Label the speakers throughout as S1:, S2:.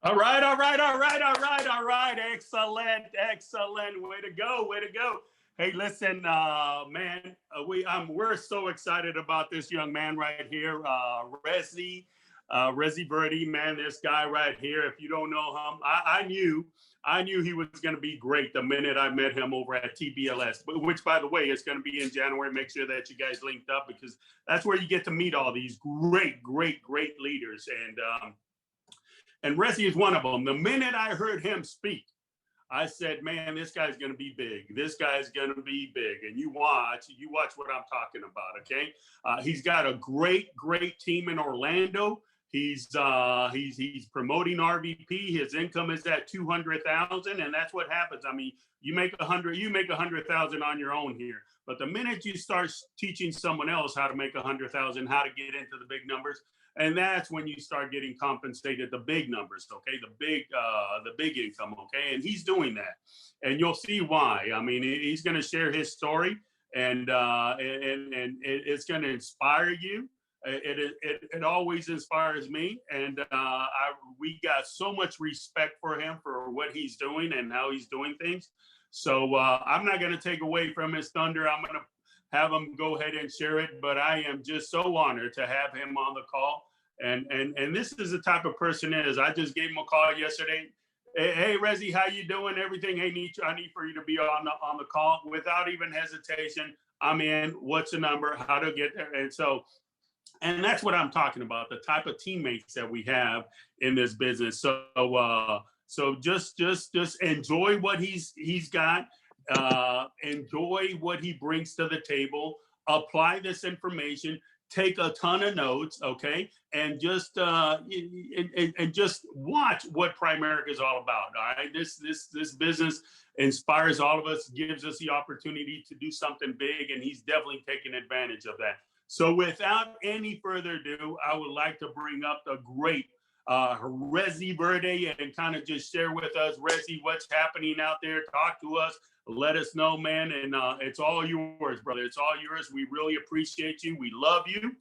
S1: All right, all right, all right, all right, all right. Excellent, excellent. Way to go, way to go. Hey, listen, man, we're so excited about this young man right here, Resy Verti, man. This guy right here. If you don't know him, I knew he was going to be great the minute I met him over at TBLS, which, by the way, is going to be in January. Make sure that you guys linked up because that's where you get to meet all these great, great, great leaders. And Resi is one of them. The minute I heard him speak, I said, man, this guy's going to be big. This guy's going to be big. And you watch what I'm talking about. Okay. He's got a great, great team in Orlando. He's promoting RVP. His income is at 200,000. And that's what happens. I mean, you make 100,000 on your own here. But the minute you start teaching someone else how to make 100,000, how to get into the big numbers, and that's when you start getting compensated the big numbers, okay, the big income, okay, and he's doing that, and you'll see why. I mean, he's going to share his story, and it's going to inspire you. It always inspires me, and we got so much respect for him for what he's doing and how he's doing things. So I'm not going to take away from his thunder. I'm going to have him go ahead and share it, but I am just so honored to have him on the call. And this is the type of person it is. I just gave him a call yesterday. Hey, Resi, how you doing? Everything. Hey, I need for you to be on the call without even hesitation. I'm in. What's the number? How to get there? And that's what I'm talking about. The type of teammates that we have in this business. So just enjoy what he's got. Enjoy what he brings to the table. Apply this information. Take a ton of notes, okay, and just watch what Primerica is all about. All right, this business inspires all of us, gives us the opportunity to do something big, and he's definitely taking advantage of that. So, without any further ado, I would like to bring up the great Resy Verti and kind of just share with us, Resi, what's happening out there. Talk to us. Let us know, man. And it's all yours, brother. It's all yours. We really appreciate you. We love you.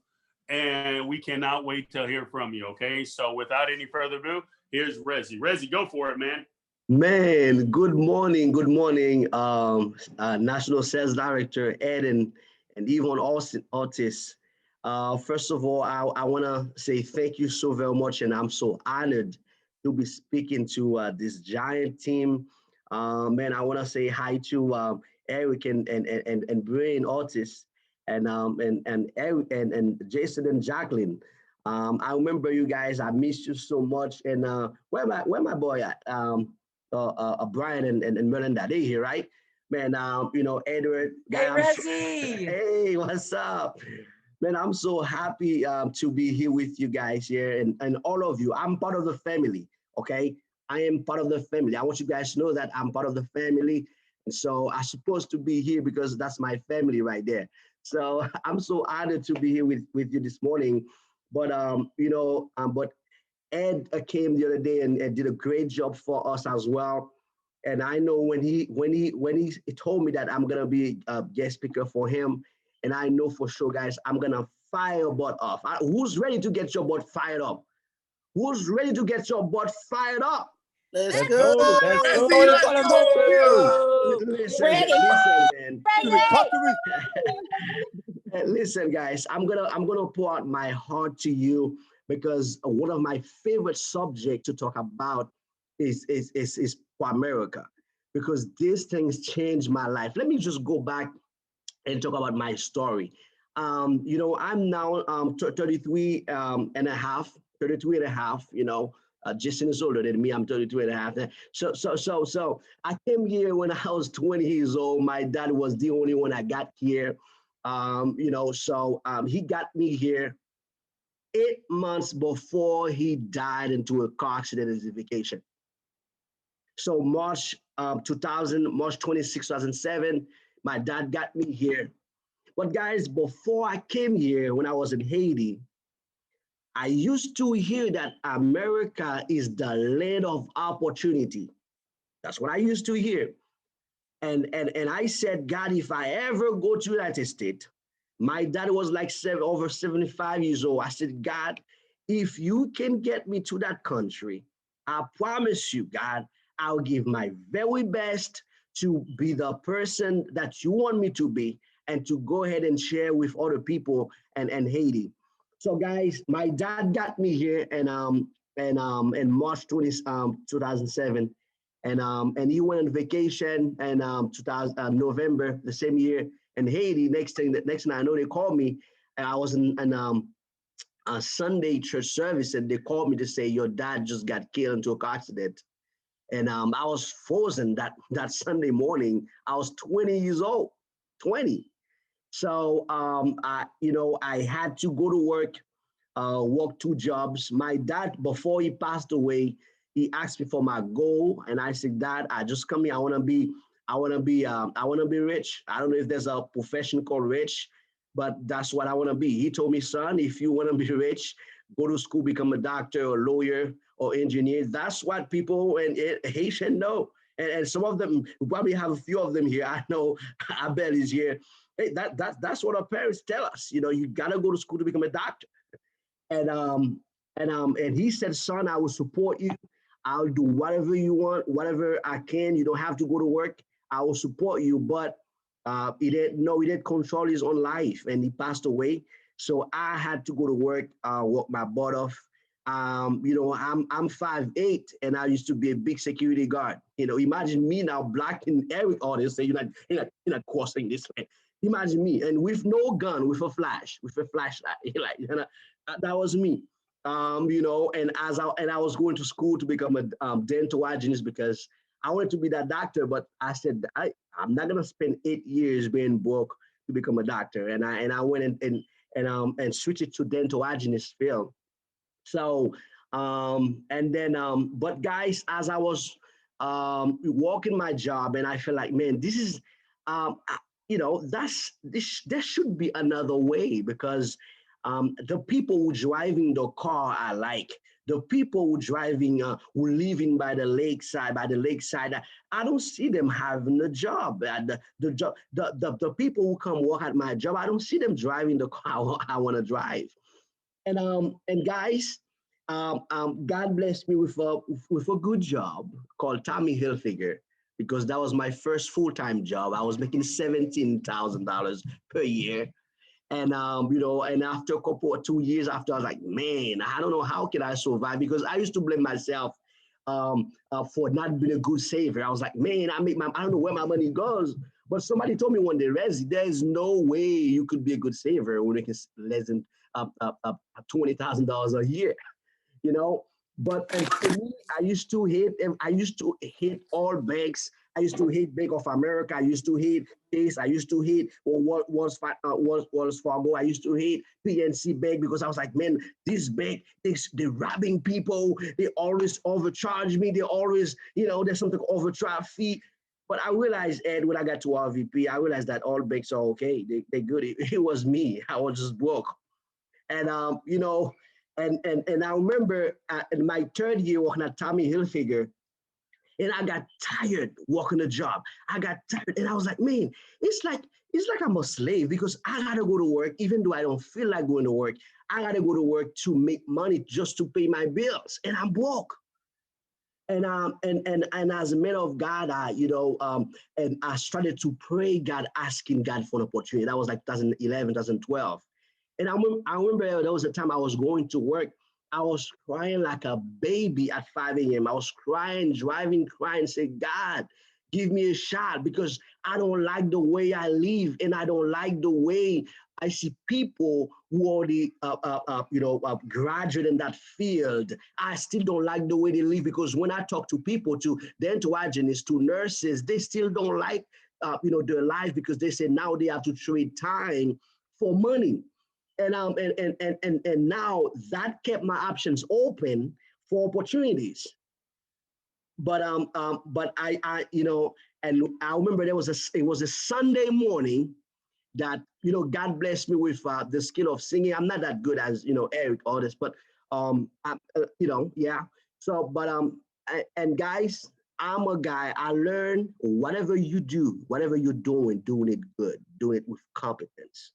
S1: And we cannot wait to hear from you. Okay. So without any further ado, here's Resi. Resi, go for it, man.
S2: Man, good morning. Good morning. National Sales Director Ed and Yvonne Otis. First of all, I want to say thank you so very much. And I'm so honored to be speaking to this giant team. Man, I want to say hi to Eric and Brian Otis and Eric and Jason and Jacqueline. I remember you guys. I missed you so much. And where my boy at? Brian and Melinda, they here, right? Man, Edward.
S3: Hey, Resi.
S2: Hey, what's up? Man, I'm so happy to be here with you guys here and all of you. I'm part of the family, okay? I am part of the family. I want you guys to know that I'm part of the family. And so I'm supposed to be here because that's my family right there. So I'm so honored to be here with you this morning. But, but Ed came the other day and did a great job for us as well. And I know when he told me that I'm going to be a guest speaker for him, and I know for sure, guys, I'm going to fire your butt off. Who's ready to get your butt fired up? Who's ready to get your butt fired up?
S3: Let's go. Let's
S2: go. Listen, man. Listen, guys, I'm gonna pour out my heart to you because one of my favorite subjects to talk about is Primerica, because these things changed my life. Let me just go back and talk about my story. I'm now 33 and a half, Jason is older than me. I'm 32 and a half. So I came here when I was 20 years old. My dad was the only one I got here. He got me here 8 months before he died into a car accident as a vacation. So March 26, 2007, my dad got me here. But guys, before I came here, when I was in Haiti, I used to hear that America is the land of opportunity. That's what I used to hear. And I said, God, if I ever go to the United States, my dad was like over 75 years old. I said, God, if you can get me to that country, I promise you, God, I'll give my very best to be the person that you want me to be and to go ahead and share with other people and Haiti. So guys, my dad got me here in March 2007. And he went on vacation and 2000 November the same year in Haiti. Next thing I know, they called me, and I was in a Sunday church service, and they called me to say your dad just got killed into a car accident. And I was frozen that Sunday morning. I was 20 years old, 20. So I had to go to work, work two jobs. My dad, before he passed away, he asked me for my goal, and I said, Dad, I just come here. I want to be rich. I don't know if there's a profession called rich, but that's what I want to be. He told me, son, if you want to be rich, go to school, become a doctor or lawyer or engineer. That's what people and Haitian know. And some of them, we probably have a few of them here. I know Abel is here. Hey, that's what our parents tell us. You gotta go to school to become a doctor. And and he said, son, I will support you. I'll do whatever you want, whatever I can. You don't have to go to work. I will support you. But he didn't control his own life, and he passed away. So I had to go to work my butt off. I'm 5'8", and I used to be a big security guard. Imagine me now blocking every audience. Say you're not crossing this way. Imagine me, and with no gun, with a flashlight. That was me. And I was going to school to become a dental hygienist because I wanted to be that doctor, but I said I'm not gonna spend 8 years being broke to become a doctor, and I went and switched it to dental hygienist field. So and then but guys, as I was working my job, and I feel like, man, this is I, there should be another way, because the people who driving the car I like, the people who driving who living by the lakeside, I don't see them having a job. The job, the people who come work at my job, I don't see them driving the car I want to drive. And guys, God blessed me with a good job called Tommy Hilfiger, because that was my first full-time job. I was making $17,000 per year. And after a couple or 2 years after, I was like, man, I don't know how can I survive, because I used to blame myself for not being a good saver. I was like, man, I don't know where my money goes. But somebody told me one day, Resi, there's no way you could be a good saver when it is less than $20,000 a year, you know. But and for me, I used to hate all banks. I used to hate Bank of America. I used to hate Chase. I used to hate Wells Fargo. I used to hate PNC Bank, because I was like, man, this bank, they're robbing people. They always overcharge me. They always, there's something overdraft fee. But I realized, Ed, when I got to RVP, I realized that all banks are okay. They're good. It was me. I was just broke. And and I remember in my third year working at Tommy Hilfiger, and I got tired working a job. I got tired, and I was like, man, it's like I'm a slave, because I gotta go to work even though I don't feel like going to work. I gotta go to work to make money just to pay my bills, and I'm broke. And as a man of God, and I started to pray God, asking God for an opportunity. That was like 2011, 2012. And I remember there was a time I was going to work. I was crying like a baby at 5 a.m. I was crying, driving, crying, saying, God, give me a shot, because I don't like the way I live, and I don't like the way I see people who already, graduate in that field. I still don't like the way they live, because when I talk to people, to dental hygienists, to nurses, they still don't like, their life, because they say now they have to trade time for money. And now that kept my options open for opportunities. But and I remember it was a Sunday morning that, God blessed me with the skill of singing. I'm not that good as, Eric or this, but yeah. So but and guys, I'm a guy. I learned, whatever you do, whatever you're doing it good, doing it with competence.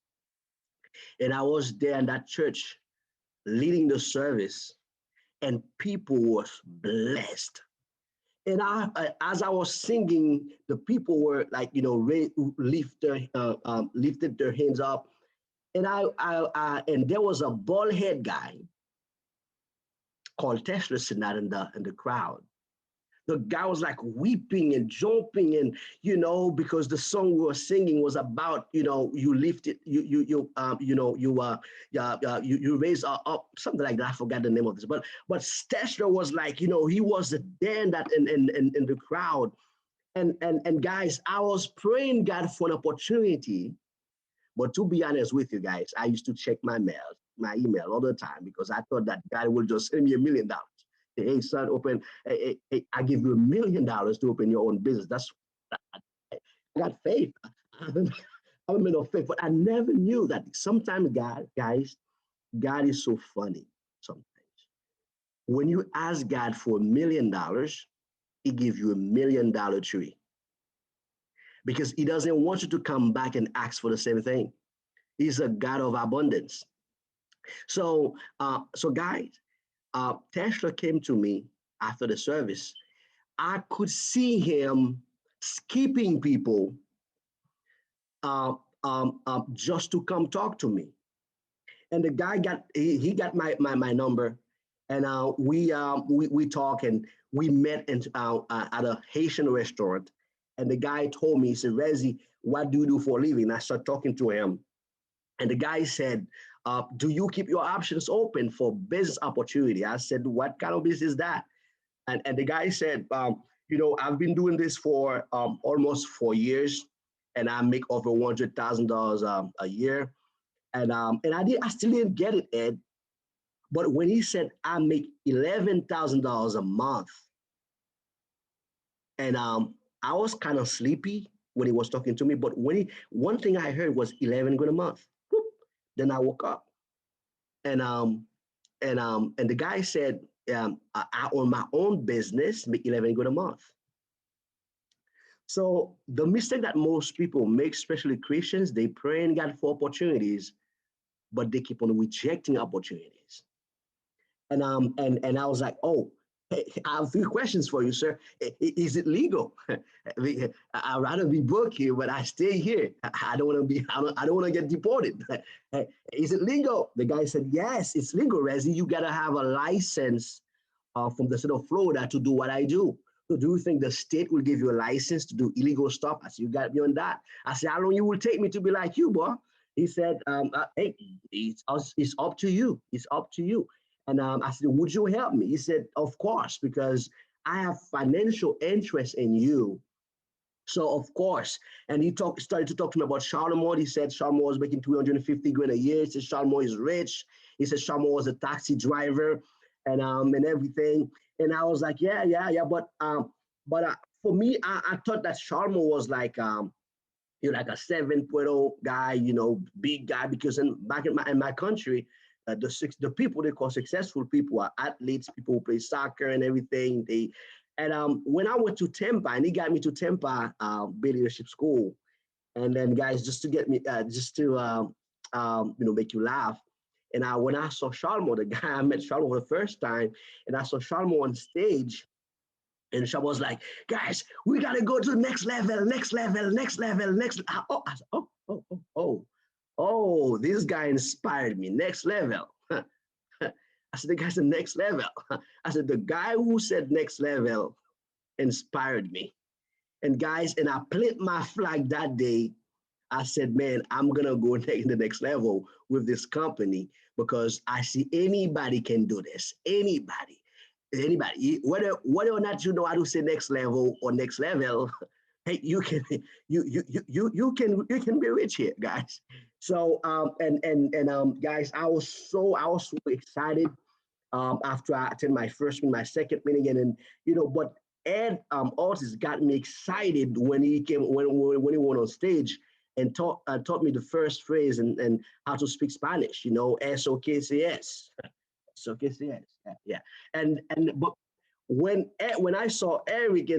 S2: And I was there in that church leading the service. and people was blessed. And as I was singing, the people were like, lifted their hands up, and and there was a bald head guy called Tesla sitting out in the crowd. The guy was like weeping and jumping, and because the song we were singing was about, you lift it, you raise up, something like that. I forgot the name of this, but Tesla was like, he was there in that in the crowd, and guys, I was praying God for an opportunity. But to be honest with you guys, I used to check my email all the time, because I thought that God will just send me $1,000,000. Hey, son, I give you $1,000,000 to open your own business. I got faith. I haven't been of faith, but I never knew that sometimes God is so funny sometimes. When you ask God for $1,000,000, he gives you $1,000,000 tree, because he doesn't want you to come back and ask for the same thing. He's a God of abundance. So, guys, Tesla came to me after the service. I could see him skipping people just to come talk to me. And the guy he got my number, and we talk, and we met at a Haitian restaurant. And the guy told me, he said, Resi, what do you do for a living? I started talking to him. And the guy said, do you keep your options open for business opportunity? I said, what kind of business is that? And the guy said, I've been doing this for almost 4 years, and I make over $100,000 a year. And I still didn't get it, Ed. But when he said I make $11,000 a month, and I was kind of sleepy when he was talking to me. But one thing I heard was 11 grand a month. Whoop. Then I woke up, and the guy said, I own my own business, make 11 grand a month. So the mistake that most people make, especially Christians, they pray in God for opportunities, but they keep on rejecting opportunities. And I was like, oh, hey, I have a few questions for you, sir. Is it legal? I'd rather be booked here, but I stay here. I don't want to be. I don't want to get deported. Is it legal? The guy said, yes, it's legal, Resi. You gotta have a license from the state of Florida to do what I do. So do you think the state will give you a license to do illegal stuff? I said, you got me on that. I said, how long you will take me to be like you, boy? He said, hey, it's up to you. It's up to you. And I said, would you help me? He said, of course, because I have financial interest in you. So of course, and he started to talk to me about Charlemagne. He said Charlemagne was making 250 grand a year. He said Charlemagne is rich. He said Charlemagne was a taxi driver, and everything. And I was like, yeah. But for me, I thought that Charlemagne was like like a 7.0 guy, big guy, because back in my country, the people they call successful people are athletes, people who play soccer and everything. When I went to Tampa, and he got me to Tampa Bay Leadership School, and then guys, just to get me, make you laugh. And when I saw Charlemagne, the guy I met Charlemagne for the first time, and I saw Charlemagne on stage, and Charlemagne was like, guys, we gotta go to the next level, next level, next level, next. Oh, I said, oh, this guy inspired me. Next level. I said, the guy's the next level. I said, the guy who said next level inspired me. And guys, and I planted my flag that day. I said, man, I'm going to go in the next level with this company, because I see anybody can do this. Anybody, whether or not you know how to say next level or next level, hey, you can be rich here, guys. So guys, I was so excited after I attended my first meeting, my second meeting, and but Ed Ortiz got me excited when he went on stage and taught me the first phrase and how to speak Spanish. SOKCS, SOKCS, yeah. But when I saw Eric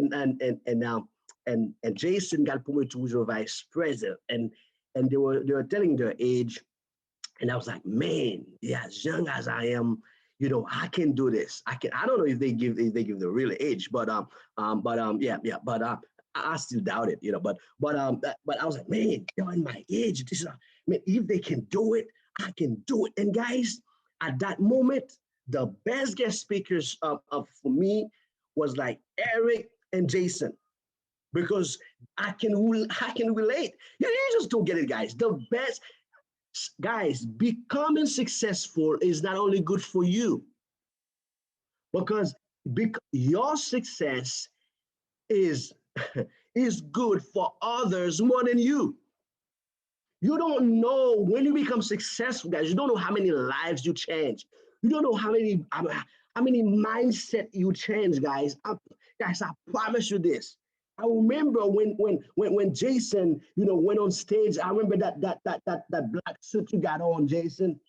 S2: and Jason got promoted to vice president, and they were telling their age, and I was like, man, yeah, as young as I am, I can do this. I can. I don't know if they give the real age, yeah, I still doubt it, but I was like, man, they're in my age. This is, man, if they can do it, I can do it. And guys, at that moment, the best guest speakers for me was like Eric and Jason, because I can relate. You just don't get it, guys. The best guys, becoming successful is not only good for you, because your success is is good for others more than you. You don't know when you become successful, guys. You don't know how many lives you change. You don't know how many mindset you change, guys. Guys, I promise you this. I remember when Jason, went on stage. I remember that black suit you got on, Jason.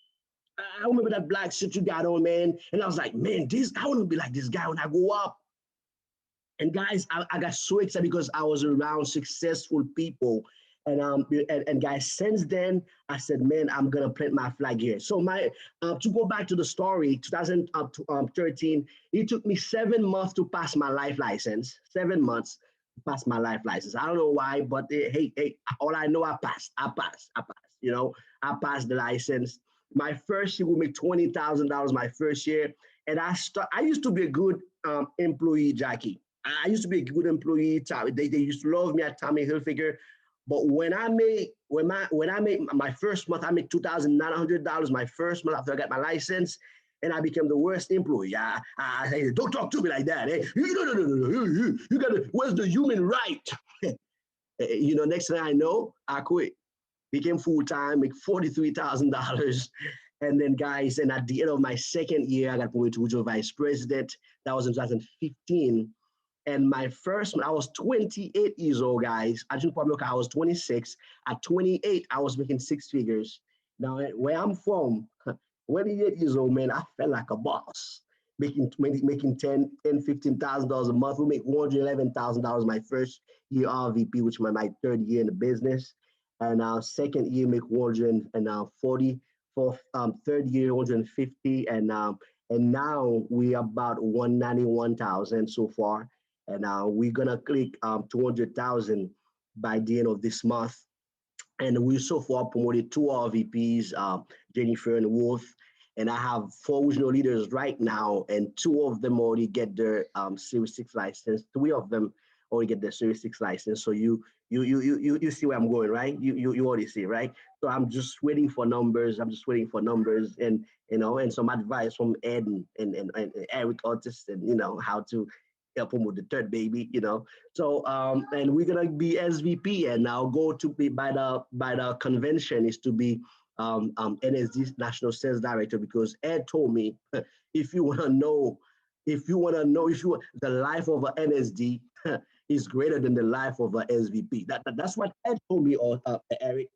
S2: I remember that black suit you got on, man. And I was like, man, I want to be like this guy when I go up. And guys, I got so excited because I was around successful people. And guys, since then, I said, man, I'm gonna plant my flag here. So to go back to the story, 2013, it took me 7 months to pass my life license. 7 months to pass my life license. I don't know why, but hey, all I know, I passed. I passed. I passed the license. My first year will make $20,000 my first year, and I used to be a good employee, Jackie. I used to be a good employee. They used to love me at Tommy Hilfiger. But when I made my first month, I made $2,900 my first month after I got my license, and I became the worst employee. I say, don't talk to me like that. Eh? No. You gotta. Where's the human right? Next thing I know, I quit. Became full time, make $43,000. And then, guys, and at the end of my second year, I got promoted to regional vice president. That was in 2015. And my first, I was 28 years old, guys. I didn't probably look, I was 26. At 28, I was making six figures. Now, where I'm from, 28 years old, man, I felt like a boss. Making 10, $15,000 a month. We make $111,000 my first year RVP, which was my third year in the business. And second year, make 140. For third year, 150. And now we are about 191,000 so far. And we're gonna click 200,000 by the end of this month. And we so far promoted two RVPs, Jennifer and Wolf. And I have four regional leaders right now, and two of them already get their Series 6 license. Three of them already get their Series 6 license. So you see where I'm going, right? You already see, right? So I'm just waiting for numbers. And some advice from Ed and Eric Otis, and how to help him with the third baby, So and we're gonna be SVP, and now go to be by the convention is to be NSD National Sales Director, because Ed told me if you wanna know if the life of an NSD is greater than the life of an SVP. That's what Ed told me, or Eric.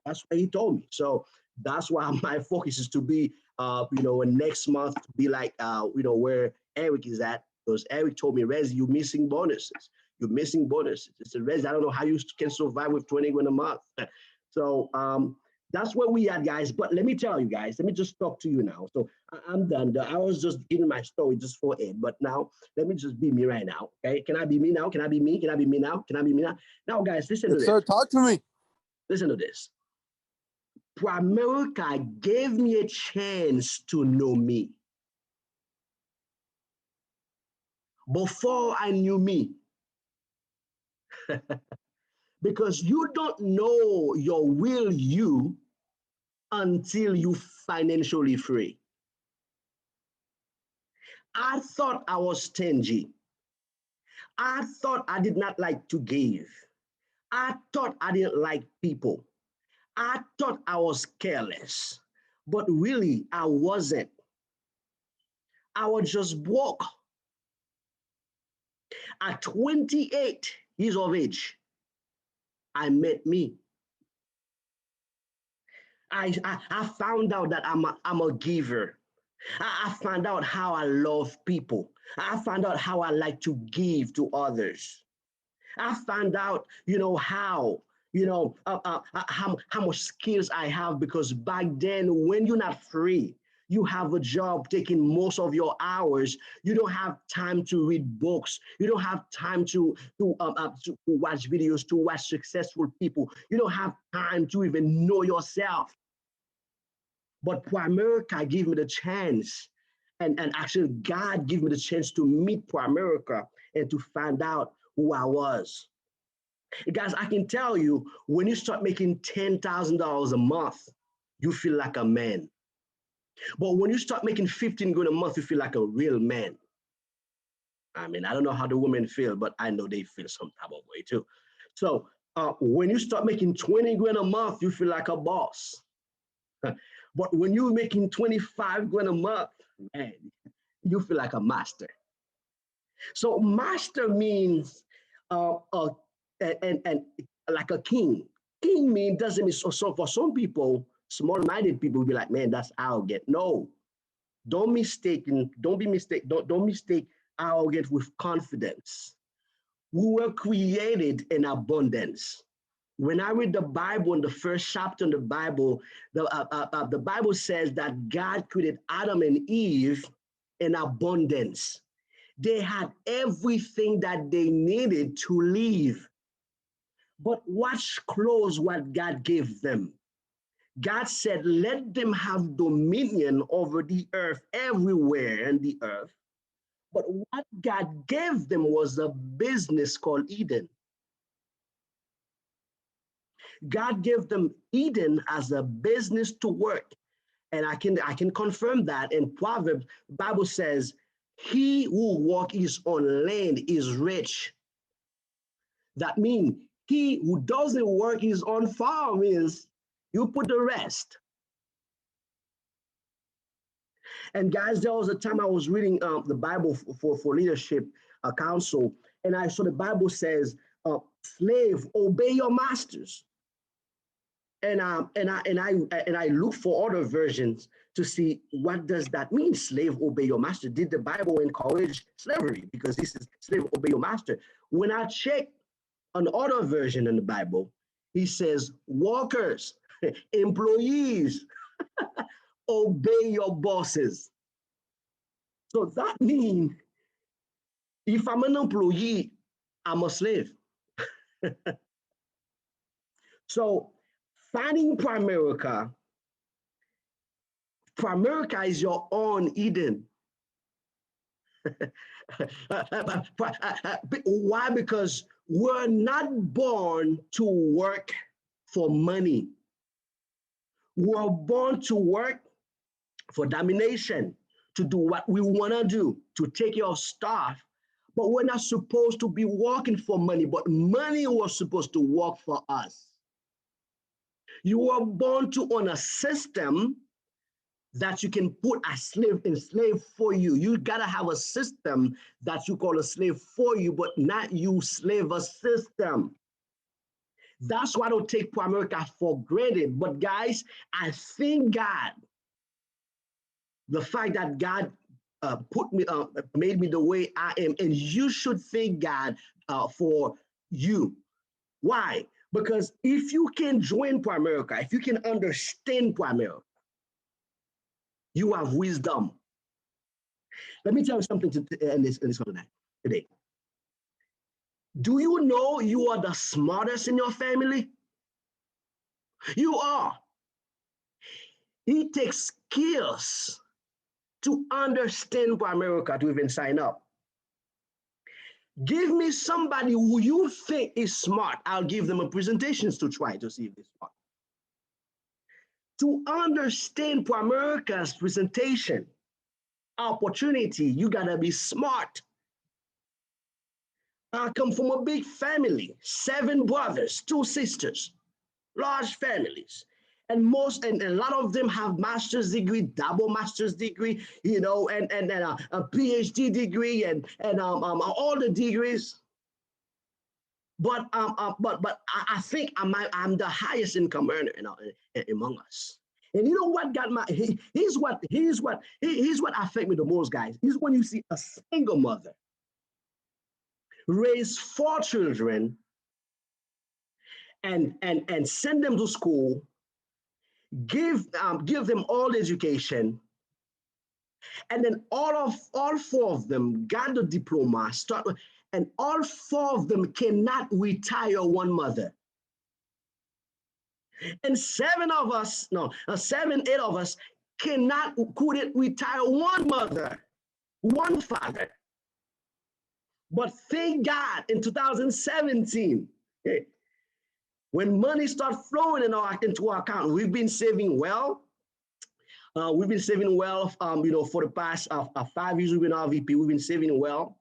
S2: That's what he told me. So that's why my focus is to be, next month to be like, where Eric is at. Because Eric told me, Resi, you're missing bonuses. You're missing bonuses. I said, Resi, I don't know how you can survive with 20 grand a month. So that's where we at, guys. But let me tell you, guys, let me just talk to you now. So I'm done. I was just giving my story just for Ed. But now, let me just be me right now. Okay? Can I be me now? Can I be me? Can I be me now? Can I be me now? Now, guys, listen to this.
S4: Sir, talk to me.
S2: Listen to this. Primerica gave me a chance to know me before I knew me. Because you don't know your real you until you financially free. I thought I was stingy. I thought I did not like to give. I thought I didn't like people. I thought I was careless, but really I wasn't. I was just broke. At 28 years of age, I met me. I found out that I'm a giver. I found out how I love people. I found out how I like to give to others. I found out, how, how much skills I have, because back then, when you're not free, You have a job taking most of your hours. You don't have time to read books. You don't have time to watch videos, to watch successful people. You don't have time to even know yourself. But Primerica gave me the chance, and actually God gave me the chance to meet Primerica and to find out who I was. Guys, I can tell you, when you start making $10,000 a month, you feel like a man. But when you start making 15 grand a month, you feel like a real man. I mean, I don't know how the women feel, but I know they feel some type of way too. So when you start making 20 grand a month, you feel like a boss. But when you're making 25 grand a month, man, you feel like a master. So master means uh, and like a king. King mean doesn't mean so for some people, small-minded people will be like, man, that's arrogant. No, don't mistake arrogant with confidence. We were created in abundance. When I read the Bible, in the first chapter in the Bible says that God created Adam and Eve in abundance. They had everything that they needed to live. But watch close what God gave them. God said, let them have dominion over the earth, everywhere in the earth. But what God gave them was a business called Eden. God gave them Eden as a business to work. And I can confirm that in Proverbs, the Bible says, he who walks on land is rich. That means he who doesn't work his own farm is, you put the rest. And guys, there was a time I was reading the Bible for leadership council, and I saw the Bible says, slave, obey your masters. And I look for other versions to see what does that mean, slave obey your master. Did the Bible encourage slavery? Because this is slave obey your master. When I check another version in the Bible, he says workers, employees, obey your bosses. So that means if I'm an employee, I'm a slave. So finding Primerica is your own Eden. Why? Because we're not born to work for money. We're born to work for domination, to do what we want to do, to take care of stuff. But we're not supposed to be working for money, but money was supposed to work for us. You were born to own a system that you can put a slave in slave for you. You gotta have a system that you call a slave for you, but not you slave a system. That's why I don't take Primerica for granted. But guys, I thank God, the fact that God made me the way I am, and you should thank God for you. Why? Because if you can join Primerica, if you can understand Primerica, you have wisdom. Let me tell you something in this today. Do you know you are the smartest in your family? You are. It takes skills to understand Primerica to even sign up. Give me somebody who you think is smart. I'll give them a presentations to try to see if they're smart. To understand Primerica's presentation, opportunity, you gotta be smart. I come from a big family, 7 brothers, 2 sisters, large families. And a lot of them have master's degree, double master's degree, you know, and a PhD degree and all the degrees. But I think I'm the highest income earner among us. And you know what got here's what affect me the most, guys. Is when you see a single mother raise 4 children and send them to school, give them all education, And then all four of them got the diploma, and all four of them cannot retire one mother. And seven of us, no, seven, eight of us couldn't retire one mother, one father. But thank God in 2017, when money started flowing into our account, we've been saving well. We've been saving well, for the past 5 years we've been RVP, we've been saving well.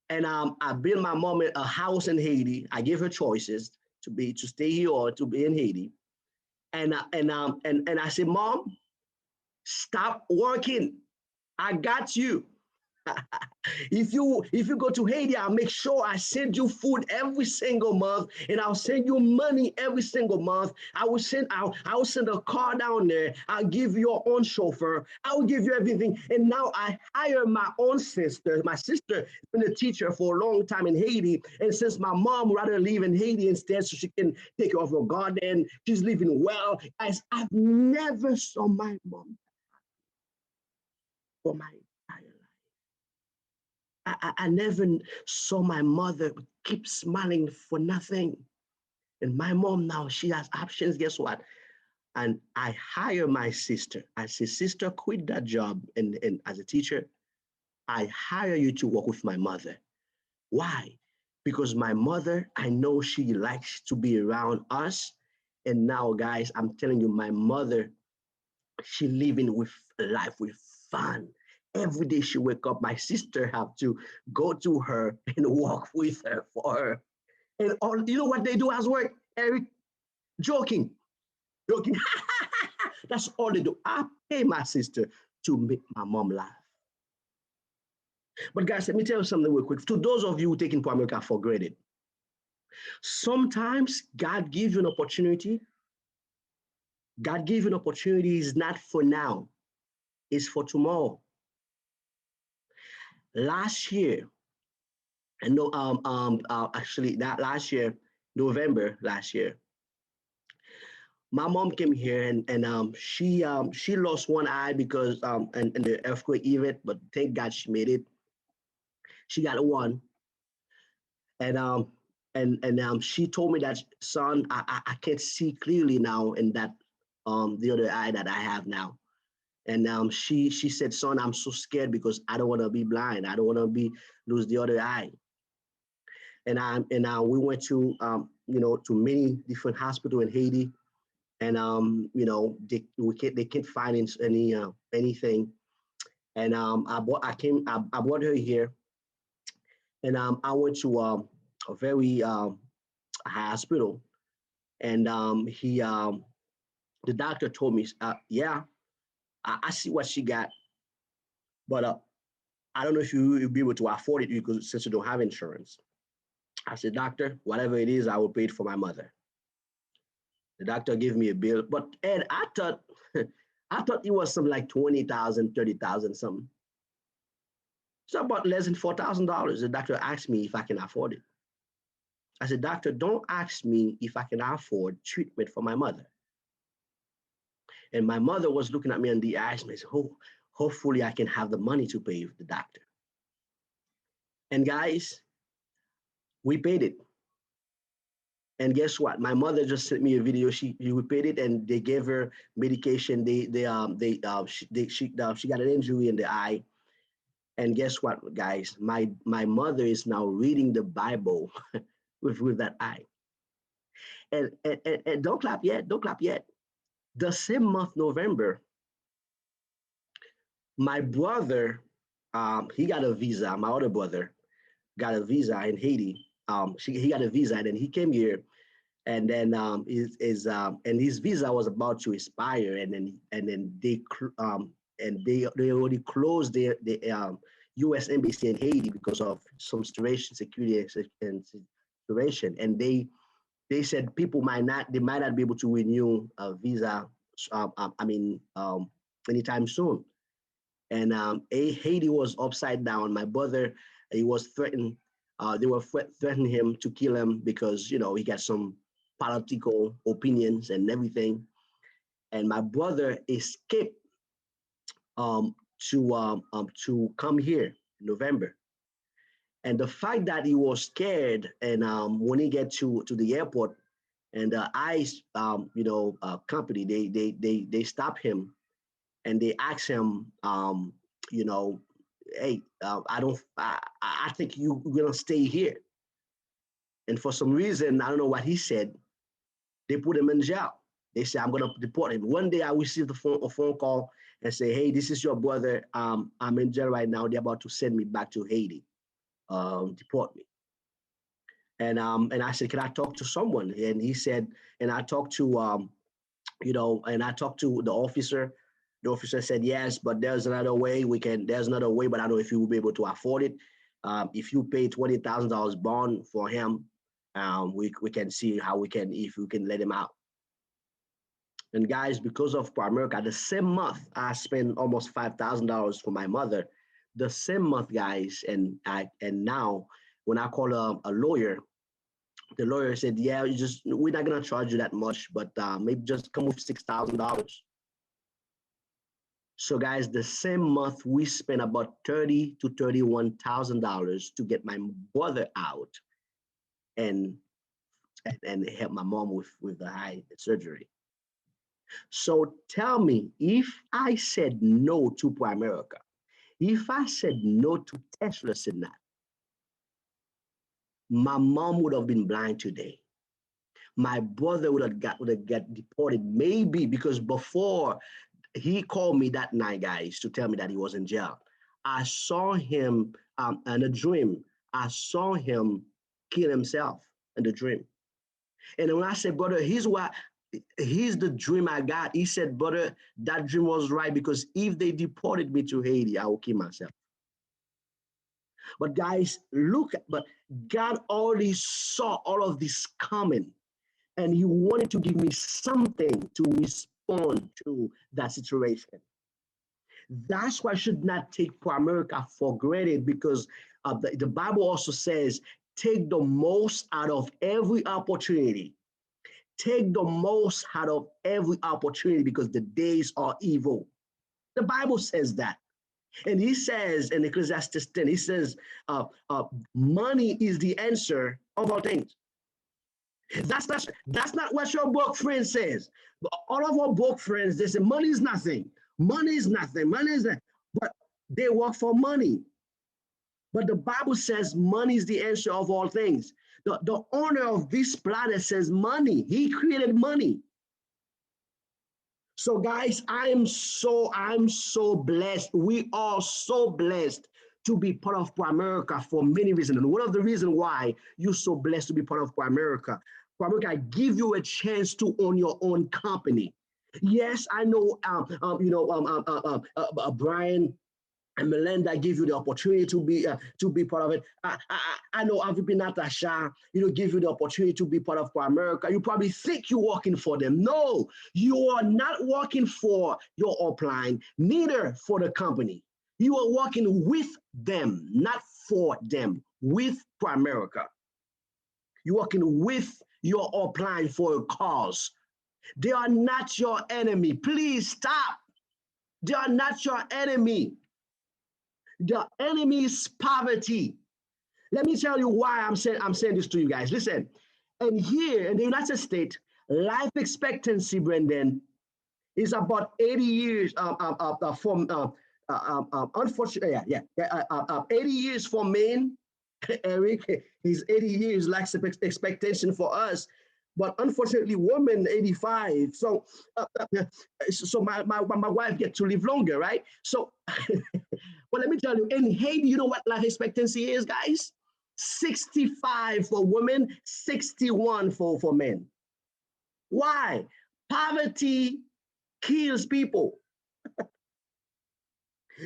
S2: And I built my mom a house in Haiti. I gave her choices to stay here or to be in Haiti. And I said, Mom, stop working. I got you. If you go to Haiti, I'll make sure I send you food every single month, and I'll send you money every single month. I will send a car down there. I'll give you your own chauffeur. I will give you everything. And now I hire my own sister. My sister has been a teacher for a long time in Haiti, and since my mom rather live in Haiti instead, so she can take care of her garden, she's living well. Guys, I've never saw my mom for my entire life. I never saw my mother keep smiling for nothing. And my mom now, she has options. Guess what? And I hire my sister. I say, sister, quit that job. And as a teacher, I hire you to work with my mother. Why? Because my mother, I know she likes to be around us. And now, guys, I'm telling you, my mother, she living with life with fun. Every day she wake up, my sister have to go to her and walk with her for her. And all you know what they do as work, Eric? Joking. Joking. That's all they do. I pay my sister to make my mom laugh. But guys, let me tell you something real quick. To those of you who taking Primerica for granted, sometimes God gives you an opportunity. God gives you an opportunity is not for now, it's for tomorrow. Last year, I know actually that last year, November last year, my mom came here and she lost one eye because in the earthquake event, but thank God she made it. She got one. And she told me that, son, I can't see clearly now in that the other eye that I have now. And she said, son, I'm so scared because I don't want to be blind. I don't want to lose the other eye. And we went to to many different hospitals in Haiti, and they can't find any anything. And I brought her here, and I went to a very hospital, and the doctor told me, yeah, I see what she got, but I don't know if you'll be able to afford it because since you don't have insurance. I said, doctor, whatever it is, I will pay it for my mother. The doctor gave me a bill, but Ed, I thought it was something like 20,000, 30,000 something. It's about less than $4,000. The doctor asked me if I can afford it. I said, doctor, don't ask me if I can afford treatment for my mother. And my mother was looking at me in the eyes and said, oh, hopefully I can have the money to pay the doctor. And guys, we paid it. And guess what? My mother just sent me a video. She paid it, and they gave her medication. She got an injury in the eye. And guess what, guys? My mother is now reading the Bible with that eye. And don't clap yet. Don't clap yet. The same month, November, my brother, he got a visa. My other brother got a visa in Haiti. He got a visa, and then he came here, and then his visa was about to expire, and then they already closed the U.S. embassy in Haiti because of some security and situation, and they said people might not be able to renew a visa. Anytime soon. And Haiti was upside down. My brother, he was threatened. They were threatening him to kill him because he got some political opinions and everything. And my brother escaped to come here in November. And the fact that he was scared, and when he get to the airport, and the ICE, company, they stop him and they ask him, you know, hey, I think you're gonna stay here. And for some reason, I don't know what he said, they put him in jail. They say, I'm gonna deport him. One day I received a phone call and say, hey, this is your brother. I'm in jail right now. They're about to send me back to Haiti, deport me. And I said, can I talk to someone? And he said, and I talked to and I talked to the officer. The officer said, yes, but there's another way there's another way, but I don't know if you will be able to afford it. If you pay $20,000 bond for him, we can see how if we can let him out. And guys, because of Primerica, the same month I spent almost $5,000 for my mother. The same month, guys, and now when I call a lawyer, the lawyer said, yeah, we're not gonna charge you that much, but maybe just come with $6,000. So guys, the same month we spent about $30,000 to $31,000 to get my brother out and help my mom with the eye surgery. So tell me, if I said no to Primerica, if I said no to Tesla Senat, my mom would have been blind today. My brother would have got deported, maybe because before he called me that night, guys, to tell me that he was in jail. I saw him in a dream. I saw him kill himself in the dream. And when I said, brother, here's the dream I got. He said, brother, that dream was right, because if they deported me to Haiti, I will kill myself. But guys, but God already saw all of this coming, and he wanted to give me something to respond to that situation. That's why I should not take Primerica for granted, because the Bible also says, take the most out of every opportunity. Take the most out of every opportunity, because the days are evil. The Bible says that. And he says in Ecclesiastes 10, he says, money is the answer of all things. That's not what your book friend says. But all of our book friends, they say money is nothing. Money is nothing. Money is that. But they work for money. But the Bible says money is the answer of all things. The owner of this planet says money. He created money. So guys, I'm so blessed. We are so blessed to be part of Primerica for many reasons. And one of the reasons why you're so blessed to be part of Primerica give you a chance to own your own company. Yes, I know, Brian and Melinda give you the opportunity to be part of it. I know Avipi Natasha, give you the opportunity to be part of Primerica. You probably think you're working for them. No, you are not working for your upline, neither for the company. You are working with them, not for them, with Primerica. You're working with your upline for a cause. They are not your enemy. Please stop. They are not your enemy. The enemy is poverty. Let me tell you why I'm saying this to you guys. Listen, and here in the United States, life expectancy, Brendan, is about 80 years unfortunately, 80 years for men. Eric, he's 80 years life expectation for us. But unfortunately, women 85. So, my wife gets to live longer, right? So, well, let me tell you, in Haiti, you know what life expectancy is, guys? 65 for women, 61 for men. Why? Poverty kills people.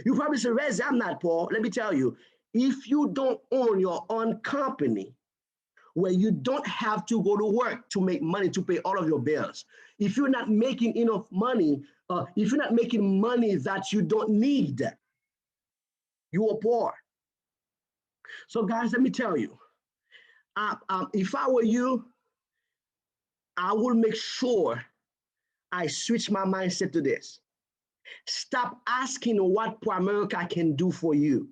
S2: You probably say, Resi, I'm not poor. Let me tell you, if you don't own your own company, where you don't have to go to work to make money to pay all of your bills, if you're not making enough money, if you're not making money that you don't need, you are poor. So guys, let me tell you, if I were you, I will make sure I switch my mindset to this. Stop asking what Primerica can do for you.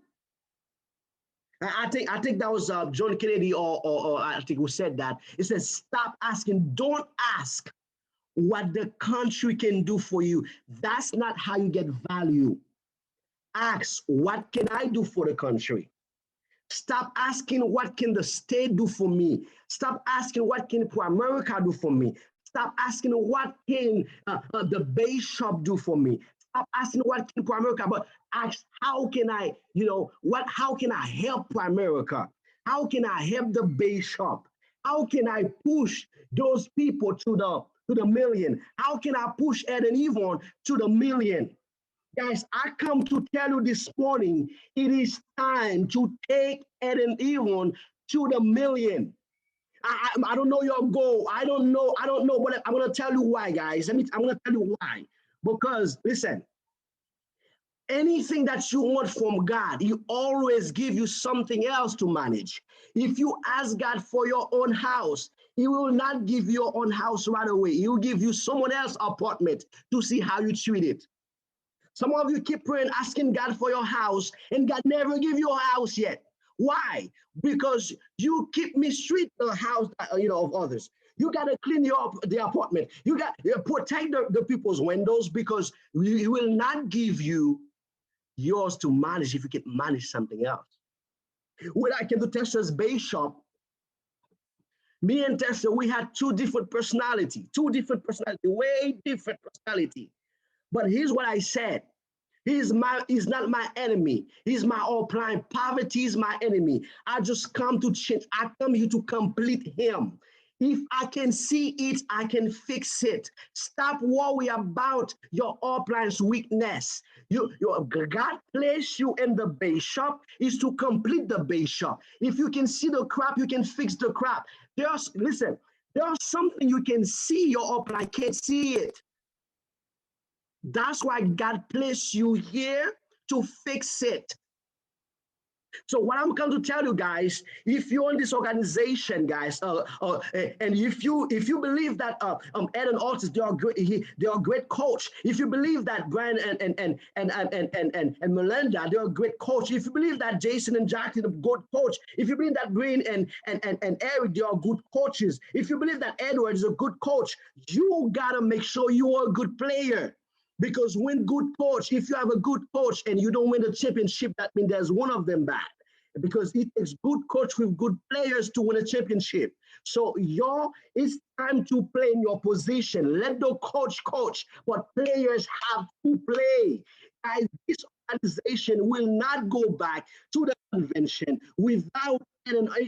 S2: I think that was John Kennedy or I think who said that. It says, stop asking. Don't ask what the country can do for you. That's not how you get value. Ask, what can I do for the country? Stop asking, what can the state do for me? Stop asking, what can Primerica do for me? Stop asking, what can the base shop do for me? Stop asking, what can Primerica, but ask, how can I, how can I help Primerica? How can I help the base shop? How can I push those people to the million? How can I push Ed and Yvonne to the million? Guys, I come to tell you this morning, it is time to take Ed and Yvonne to the million. I don't know your goal. I don't know, but I'm gonna tell you why, guys. I'm gonna tell you why. Because listen, anything that you want from God, He always give you something else to manage. If you ask God for your own house, He will not give you your own house right away. He will give you someone else's apartment to see how you treat it. Some of you keep praying, asking God for your house, and God never give you a house yet. Why? Because you keep mistreat the house, of others. You got to clean the apartment. You got to protect the people's windows, because He will not give you yours to manage if you can manage something else. When I came to Tesla's base shop, me and Tesla, we had two different personality, way different personality. But here's what I said. He's not my enemy. He's my all-prime. Poverty is my enemy. I just come to change. I come here to complete him. If I can see it, I can fix it. Stop worrying about your all-prime's weakness. God placed you in the base shop is to complete the base shop. If you can see the crap, you can fix the crap. There's something you can see, your all-prime can't see it. That's why God placed you here to fix it. So what I'm going to tell you guys, if you're in this organization, guys, and if you believe that Ed and Otis, they are a great coach. If you believe that Brian and Melinda, they're a great coach. If you believe that Jason and Jackie are a good coach. If you believe that Green and Eric, they are good coaches. If you believe that Edward is a good coach, you gotta make sure you are a good player. Because when good coach, if you have a good coach and you don't win the championship, that means there's one of them bad. Because it takes good coach with good players to win a championship. So it's time to play in your position. Let the coach, but players have to play. Guys, this organization will not go back to the convention without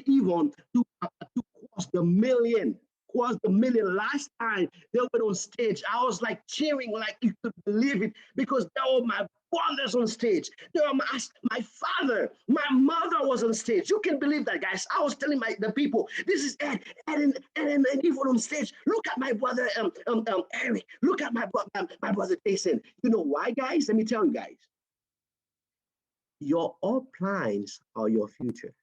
S2: even to cross the million. Last time they went on stage, I was like cheering like you could believe it, because they were my brothers on stage. They were my father, my mother was on stage. You can believe that, guys. I was telling the people, this is Ed and Yvonne on stage. Look at my brother Eric. Look at my brother Jason. You know why, guys? Let me tell you, guys. Your uplines are your future.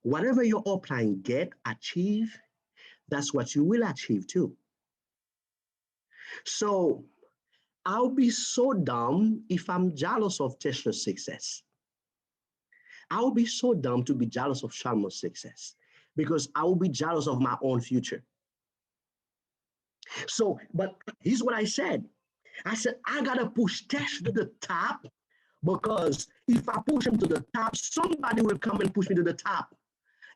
S2: Whatever your upline achieve, that's what you will achieve too. So I'll be so dumb if I'm jealous of Tesla's success. I'll be so dumb to be jealous of Sharma's success, because I will be jealous of my own future. So, but here's what I said. I said, I gotta push Tesla to the top, because if I push him to the top, somebody will come and push me to the top.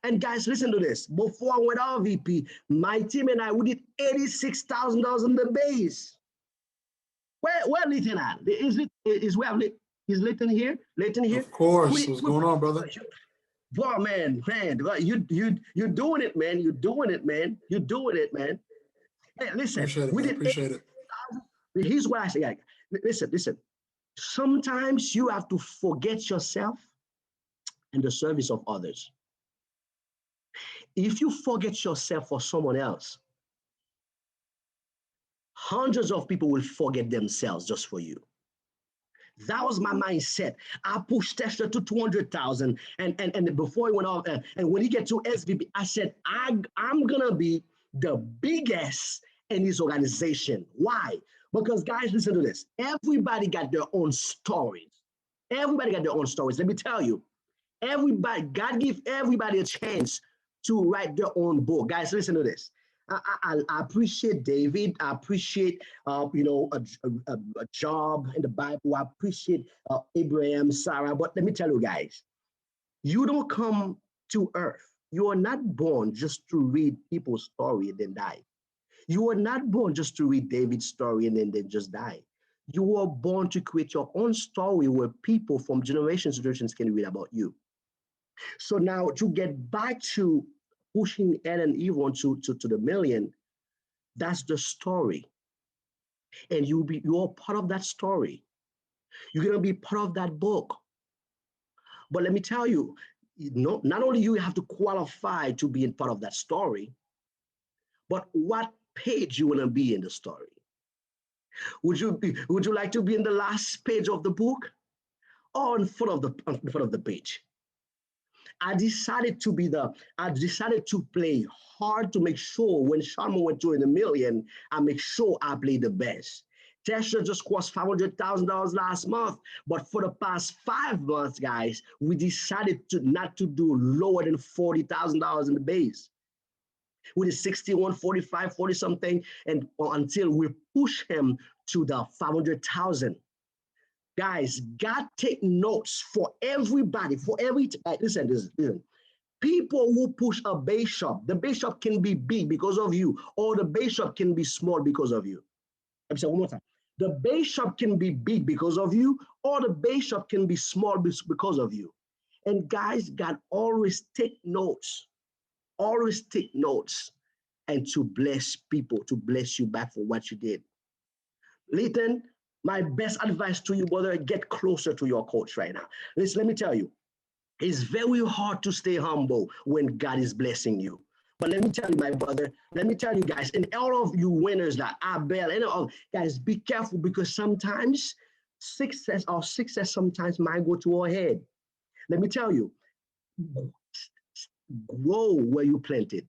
S2: And guys, listen to this. Before I went RVP, my team and I, we did $86,000 in the base. Where Leighton at? Is Leighton here? Leighton here?
S4: Of course. What's going on, brother?
S2: Boy, man, you're doing it, man. You're doing it, man. You're doing it, man. Hey, listen.
S4: Appreciate it.
S2: Here's what I say. Listen. Sometimes you have to forget yourself in the service of others. If you forget yourself for someone else, hundreds of people will forget themselves just for you. That was my mindset. I pushed Tesla to 200,000, and before he went off, and when he get to SVP, I said, I'm gonna be the biggest in his organization. Why? Because guys, listen to this. Everybody got their own stories. Everybody got their own stories. Let me tell you, everybody, God give everybody a chance to write their own book. Guys, listen to this. I appreciate David. I appreciate, a job in the Bible. I appreciate Abraham, Sarah. But let me tell you guys, you don't come to earth. You are not born just to read people's story and then die. You are not born just to read David's story and then just die. You were born to create your own story where people from generations to generations can read about you. So now to get back to pushing Ed and Eve on to the million, that's the story. And you're part of that story. You're gonna be part of that book. But let me tell you, not only you have to qualify to be in part of that story, but what page you wanna be in the story. Would you like to be in the last page of the book or in front of the page? I decided to play hard to make sure when Sharma went to in a million, I make sure I play the best. Tesla just cost $500,000 last month, but for the past 5 months, guys, we decided to not to do lower than $40,000 in the base. We did 61, 45, 40 something, and until we push him to the 500,000. Guys, God take notes for everybody, listen. People who push a base shop, the base shop can be big because of you, or the base shop can be small because of you. Let me say one more time. The base shop can be big because of you, or the base shop can be small because of you. And guys, God always take notes, and to bless people, to bless you back for what you did. Leighton, my best advice to you, brother, get closer to your coach right now. Listen, let me tell you, it's very hard to stay humble when God is blessing you. But let me tell you, my brother, let me tell you guys, and all of you winners that I bail, and all guys, be careful because sometimes success sometimes might go to our head. Let me tell you, grow where you planted.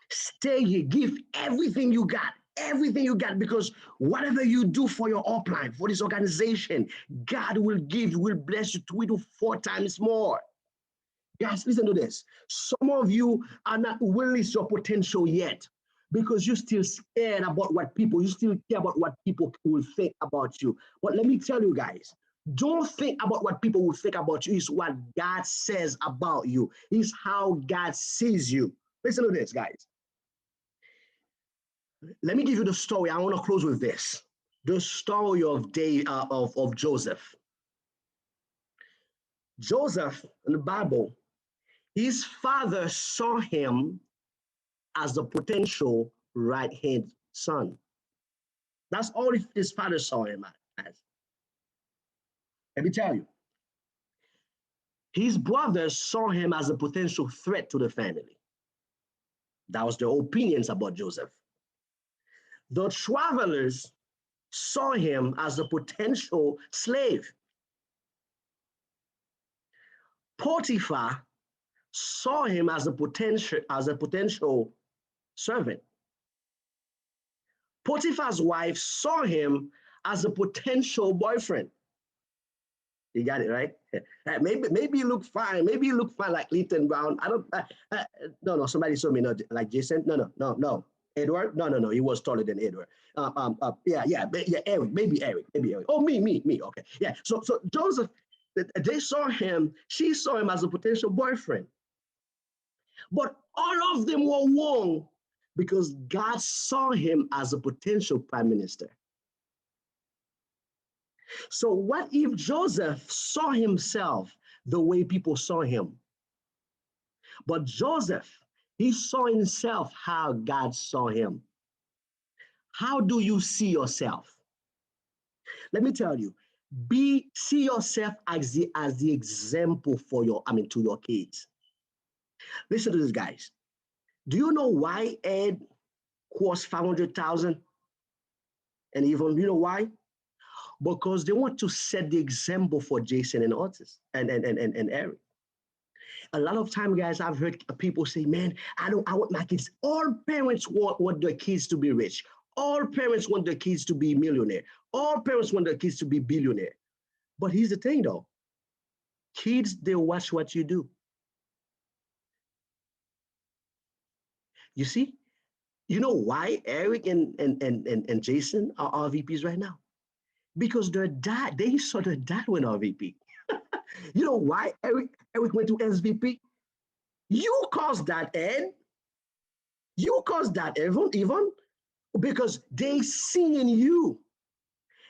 S2: Stay here, give everything you got, because whatever you do for your upline, for this organization, God will bless you 3 to 4 times more. Guys, listen to this. Some of you are not released your potential yet because you're still scared about you still care about what people will think about you. But let me tell you guys, don't think about what people will think about you. It's what God says about you. It's how God sees you. Listen to this, guys. Let me give you the story. I want to close with this. The story of Joseph. Joseph in the Bible, his father saw him as a potential right-hand son. That's all his father saw him as. Let me tell you. His brothers saw him as a potential threat to the family. That was their opinions about Joseph. The travelers saw him as a potential slave. Potiphar saw him as a potential servant. Potiphar's wife saw him as a potential boyfriend. You got it, right? Maybe you look fine. Maybe you look fine like Leighton Brown. No. Somebody saw me, no, like Jason. No. Edward? No. He was taller than Edward. Eric. Maybe Eric. Oh, me. Okay. Yeah. So Joseph, they saw him. She saw him as a potential boyfriend. But all of them were wrong because God saw him as a potential prime minister. So what if Joseph saw himself the way people saw him? But Joseph, he saw himself how God saw him. How do you see yourself? Let me tell you, see yourself as the example to your kids. Listen to this, guys. Do you know why Ed cost 500,000? And even you know why? Because they want to set the example for Jason and Otis and Eric. A lot of time, guys, I've heard people say, man, I want my kids. All parents want their kids to be rich. All parents want their kids to be millionaire. All parents want their kids to be billionaire. But here's the thing though, kids, they watch what you do. You see, you know why Eric and Jason are RVPs right now? Because their dad, they saw their dad win RVP. You know why Eric went to SVP? You caused that, Ed. You caused that, Yvonne, because they see in you.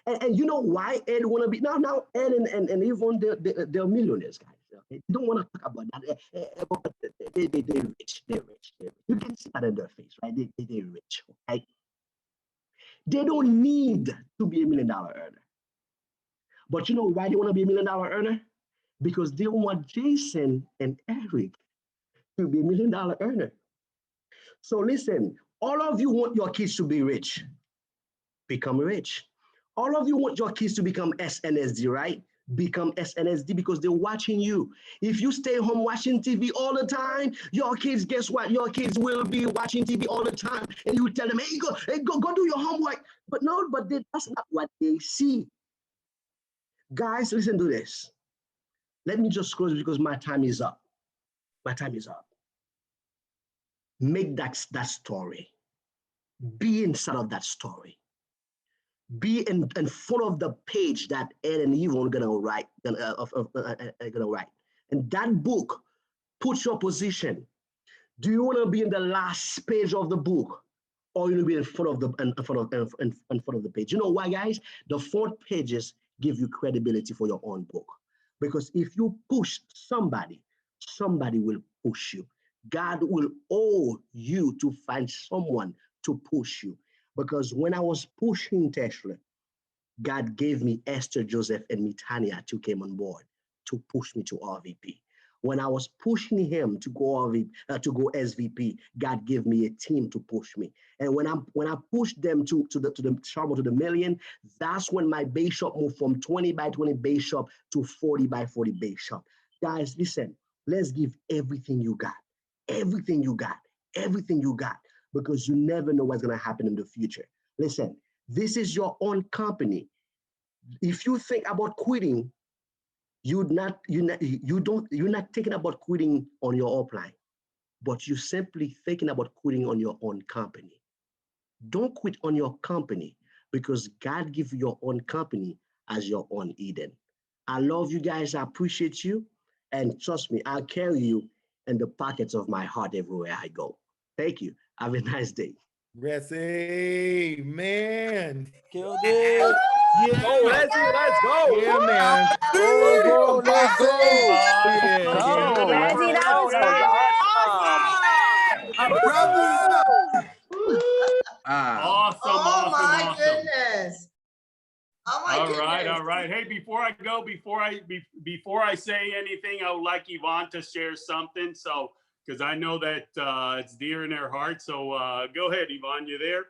S2: And you know why Ed want to be now Ed and Yvonne, they're millionaires, guys. Okay? They don't want to talk about that. But they're rich. They're rich. They're rich. You can see that in their face, right? They're rich. Okay? They don't need to be $1 million earner. But you know why they want to be $1 million earner? Because they want Jason and Eric to be $1 million earner. So listen, all of you want your kids to be rich. Become rich. All of you want your kids to become SNSD, right? Become SNSD because they're watching you. If you stay home watching TV all the time, your kids, guess what? Your kids will be watching TV all the time. And you tell them, hey, go do your homework. But no, that's not what they see. Guys, listen to this. Let me just close because my time is up. My time is up. Make that story. Be inside of that story. Be in front of the page that Ed and Eve are gonna write. And that book, put your position. Do you want to be in the last page of the book, or you want to be in front of the page? You know why, guys? The front pages give you credibility for your own book. Because if you push somebody, somebody will push you. God will owe you to find someone to push you. Because when I was pushing Tesla, God gave me Esther, Joseph, and Mitania to come on board to push me to RVP. When I was pushing him to go SVP, God gave me a team to push me. And when I pushed them to the million, that's when my base shop moved from 20 by 20 base shop to 40 by 40 base shop. Guys, listen, let's give everything you got, everything you got, everything you got, because you never know what's gonna happen in the future. Listen, this is your own company. If you think about quitting, you're not thinking about quitting on your upline, but you're simply thinking about quitting on your own company. Don't quit on your company because God gives you your own company as your own Eden. I love you guys. I appreciate you. And trust me, I'll carry you in the pockets of my heart everywhere I go. Thank you. Have a nice day.
S5: Resi, man.
S3: Killed it.
S5: Yeah.
S3: Go, Resy, let's go.
S5: Yeah, man.
S3: Go, go, let's go.
S5: Yeah,
S3: Go,
S5: yeah.
S6: Resy, that was
S3: awesome.
S4: I'm proud of
S1: Awesome,
S6: Oh
S1: awesome,
S6: my
S1: awesome.
S6: goodness. Oh my goodness.
S1: All right. Hey, before I go, before I say anything, I would like Yvonne to share something. So, because I know that it's dear in her heart. So go ahead, Yvonne. You there?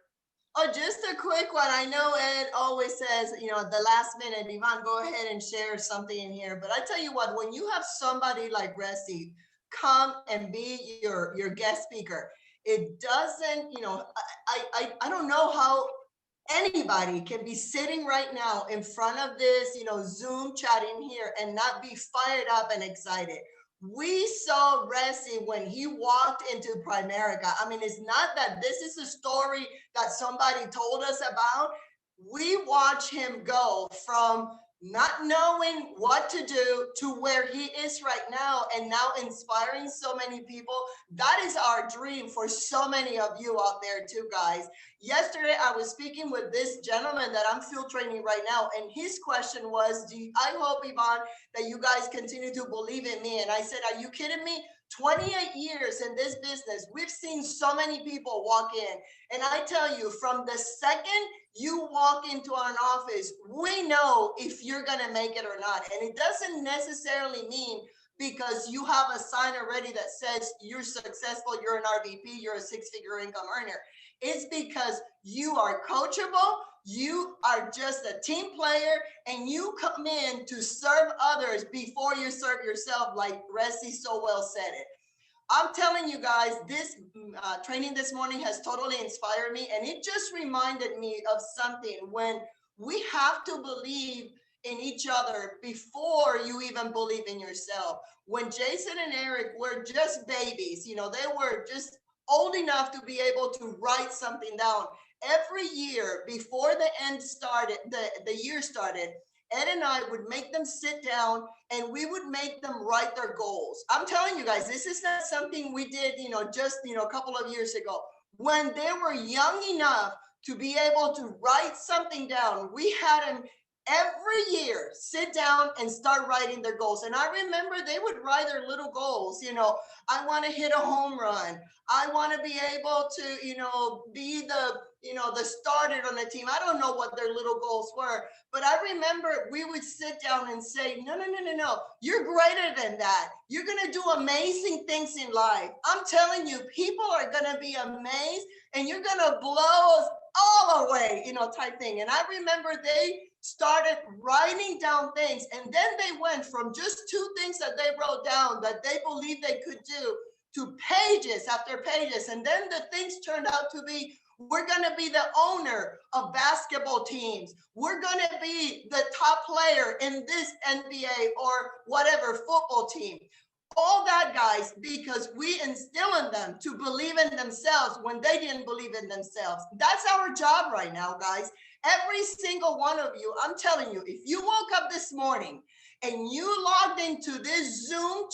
S6: Oh, just a quick one. I know Ed always says, at the last minute, Yvonne, go ahead and share something in here. But I tell you what, when you have somebody like Resy come and be your guest speaker, it doesn't, I don't know how anybody can be sitting right now in front of this, Zoom chatting here and not be fired up and excited. We saw Resi when he walked into Primerica. I mean, it's not that this is a story that somebody told us about. We watch him go from not knowing what to do to where he is right now and now inspiring so many people. That is our dream for so many of you out there too, guys. Yesterday, I was speaking with this gentleman that I'm field training right now, and his question was, I hope, Yvonne, that you guys continue to believe in me. And I said, are you kidding me? 28 years in this business, we've seen so many people walk in. And I tell you, from the second you walk into an office, we know if you're going to make it or not. And it doesn't necessarily mean because you have a sign already that says you're successful, you're an RVP, you're a six-figure income earner. It's because you are coachable, You are just a team player, and you come in to serve others before you serve yourself, like Resi so well said it. I'm telling you guys, this training this morning has totally inspired me, and it just reminded me of something when we have to believe in each other before you even believe in yourself. When Jason and Eric were just babies, you know, they were just old enough to be able to write something down. Every year before the end started, the year started, Ed and I would make them sit down and we would make them write their goals. I'm telling you guys, this is not something we did, just, a couple of years ago. When they were young enough to be able to write something down, we had them every year sit down and start writing their goals. And I remember they would write their little goals. I want to hit a home run. I want to be able to, be the starter on the team. I don't know what their little goals were, but I remember we would sit down and say, no, you're greater than that. You're going to do amazing things in life. I'm telling you, people are going to be amazed and you're going to blow us all away, type thing. And I remember they started writing down things, and then they went from just 2 things that they wrote down that they believed they could do to pages after pages. And then the things turned out to be, we're going to be the owner of basketball teams. We're going to be the top player in this NBA or whatever football team. All that, guys, because we instill in them to believe in themselves when they didn't believe in themselves. That's our job right now, guys. Every single one of you, I'm telling you, if you woke up this morning and you logged into this Zoom,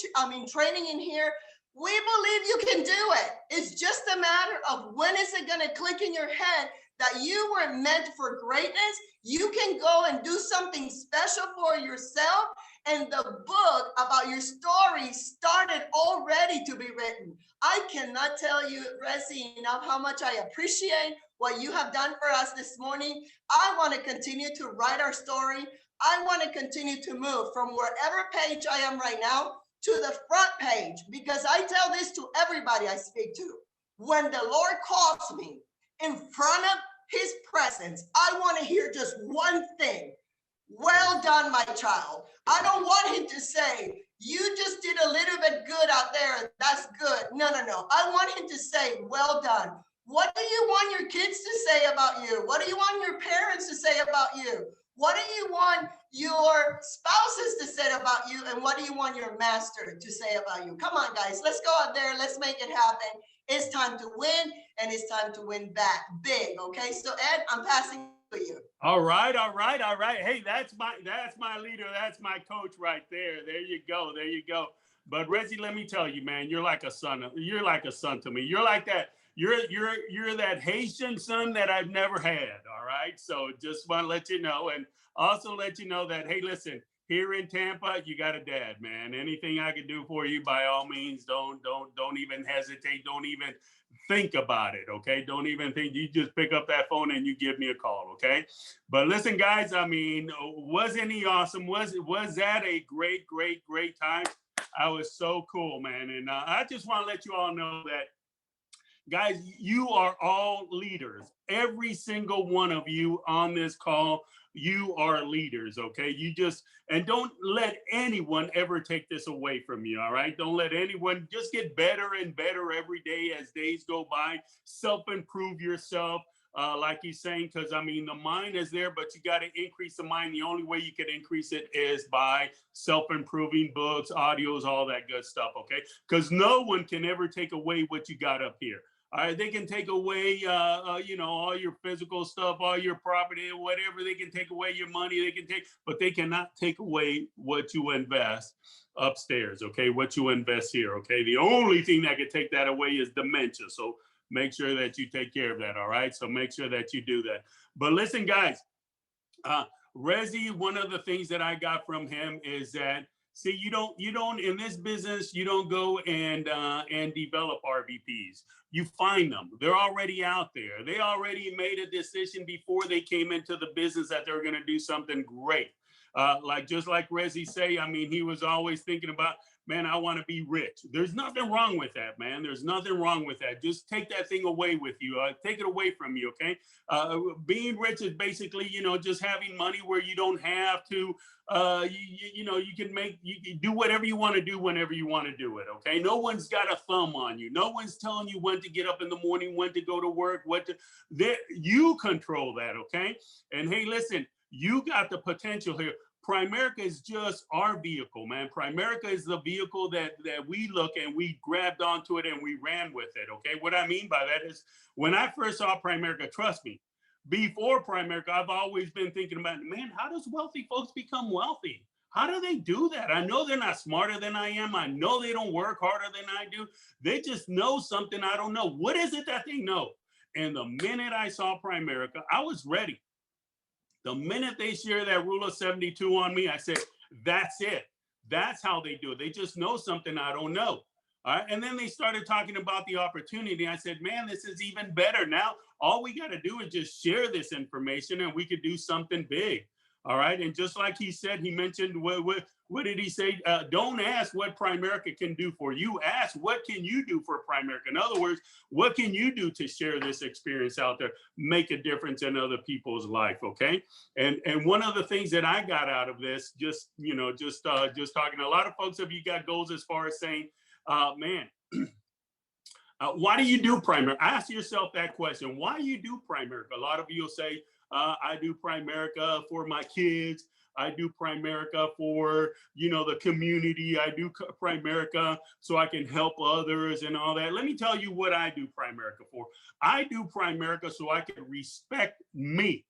S6: training in here, we believe you can do it. It's just a matter of when is it going to click in your head that you were meant for greatness. You can go and do something special for yourself. And the book about your story started already to be written. I cannot tell you, Resi, enough how much I appreciate what you have done for us this morning. I want to continue to write our story. I want to continue to move from wherever page I am right now to the front page, because I tell this to everybody I speak to. When the Lord calls me in front of his presence, I want to hear just one thing. Well done, my child. I don't want him to say, you just did a little bit good out there. That's good. No. I want him to say, well done. What do you want your kids to say about you? What do you want your parents to say about you? What do you want your spouses to say about you? And what do you want your master to say about you? Come on, guys. Let's go out there. Let's make it happen. It's time to win, and it's time to win back big. Okay, so Ed, I'm passing to you.
S1: All right. Hey, that's my leader. That's my coach right there. There you go. But Resi, let me tell you, man, you're like a son. You're like a son to me. You're like that. You're that Haitian son that I've never had. All right. So just want to let you know, and also let you know that, hey, listen, here in Tampa, you got a dad, man. Anything I can do for you, by all means, don't even hesitate. Don't even think about it. Okay. Don't even think. You just pick up that phone and you give me a call. Okay. But listen, guys, wasn't he awesome? Was that a great time? I was so cool, man. And I just want to let you all know that, guys, you are all leaders. Every single one of you on this call, you are leaders, okay? And don't let anyone ever take this away from you, all right? Don't let anyone, just get better and better every day as days go by. Self-improve yourself, like he's saying, because, the mind is there, but you got to increase the mind. The only way you can increase it is by self-improving books, audios, all that good stuff, okay? Because no one can ever take away what you got up here. All right, they can take away, all your physical stuff, all your property, whatever. They can take away your money. But they cannot take away what you invest upstairs. Okay, what you invest here. Okay, the only thing that can take that away is dementia. So make sure that you take care of that. All right, so make sure that you do that. But listen, guys, Resi, one of the things that I got from him is that, see, you don't in this business, you don't go and develop RVPs. You find them. They're already out there. They already made a decision before they came into the business that they're going to do something great. just like Resi say, I mean, he was always thinking about, man, I want to be rich. There's nothing wrong with that, man. There's nothing wrong with that. Just take that thing away with you. Take it away from you, okay? Being rich is basically, you know, just having money where you don't have to, you know, you can do whatever you want to do whenever you want to do it, okay? No one's got a thumb on you. No one's telling you when to get up in the morning, when to go to work, you control that, okay? And hey, listen, you got the potential here. Primerica is just our vehicle, man. Primerica is the vehicle that we look and we grabbed onto it and we ran with it, okay? What I mean by that is when I first saw Primerica, trust me, before Primerica, I've always been thinking about, man, how does wealthy folks become wealthy? How do they do that? I know they're not smarter than I am. I know they don't work harder than I do. They just know something I don't know. What is it that they know? And the minute I saw Primerica, I was ready. The minute they shared that rule of 72 on me, I said, that's it. That's how they do it. They just know something I don't know. All right. And then they started talking about the opportunity. I said, man, this is even better. Now, all we got to do is just share this information and we could do something big. All right. And just like he said, he mentioned, what did he say? Don't ask what Primerica can do for you. Ask, what can you do for Primerica? In other words, what can you do to share this experience out there, make a difference in other people's life? Okay. And one of the things that I got out of this, just talking to a lot of folks, if you got goals as far as saying, man, why do you do Primerica? Ask yourself that question. Why you do Primerica? A lot of you will say, I do Primerica for my kids. I do Primerica for, you know, the community. I do Primerica so I can help others and all that. Let me tell you what I do Primerica for. I do Primerica so I can respect me.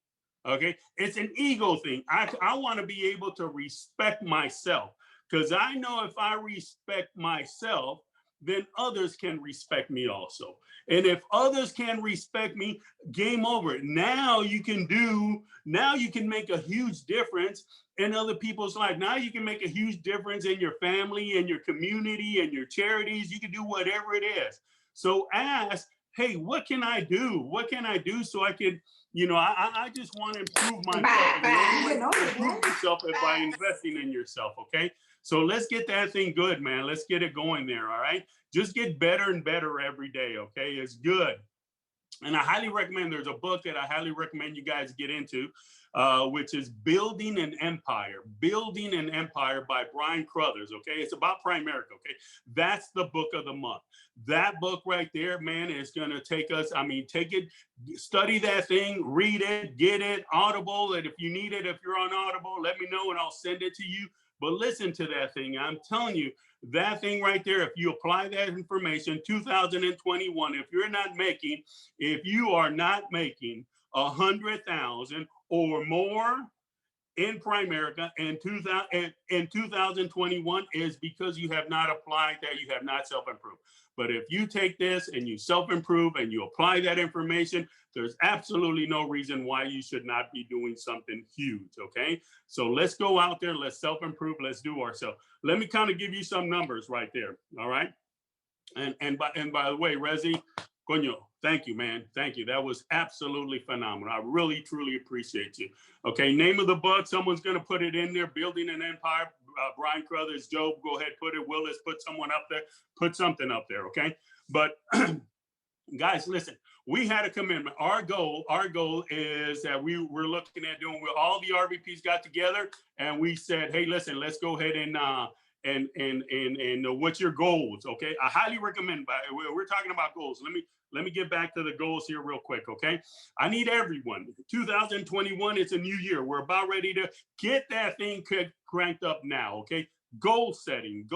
S1: Okay. It's an ego thing. I want to be able to respect myself because I know if I respect myself, then others can respect me also. And if others can respect me, game over. Now you can make a huge difference in other people's life. Now you can make a huge difference in your family and your community and your charities. You can do whatever it is. So ask, hey, what can I do? What can I do so I can, you know, I just want to improve myself. And the only way to improve yourself is by investing in yourself, okay? So let's get that thing good, man. Let's get it going there, all right? Just get better and better every day, okay? It's good. And I highly recommend, there's a book that I highly recommend you guys get into, which is Building an Empire. Building an Empire by Brian Crothers, okay? It's about Primerica, okay? That's the book of the month. That book right there, man, is gonna take us, I mean, take it, study that thing, read it, get it, Audible, and if you need it, if you're on Audible, let me know and I'll send it to you. But listen to that thing. I'm telling you, that thing right there, if you apply that information, 2021, if you are not making 100,000 or more in Primerica in 2021 is because you have not applied that, you have not self-improved. But if you take this and you self-improve and you apply that information, there's absolutely no reason why you should not be doing something huge, okay? So let's go out there, let's self-improve, let's do ourselves. Let me kind of give you some numbers right there, all right? And by the way, Resi, coño, thank you, man. Thank you. That was absolutely phenomenal. I really, truly appreciate you. Okay, name of the book, someone's going to put it in there, Building an Empire, Brian Crothers, Job, go ahead, put it. Willis, put someone up there, put something up there, okay? But guys, listen, we had a commitment. Our goal is that we're looking at doing what all the RVPs got together and we said, hey, listen, let's go ahead and what's your goals, okay? I highly recommend, we're talking about goals. Let me get back to the goals here real quick, okay? I need everyone. 2021, it's a new year. We're about ready to get that thing cranked up now, okay? Goal setting.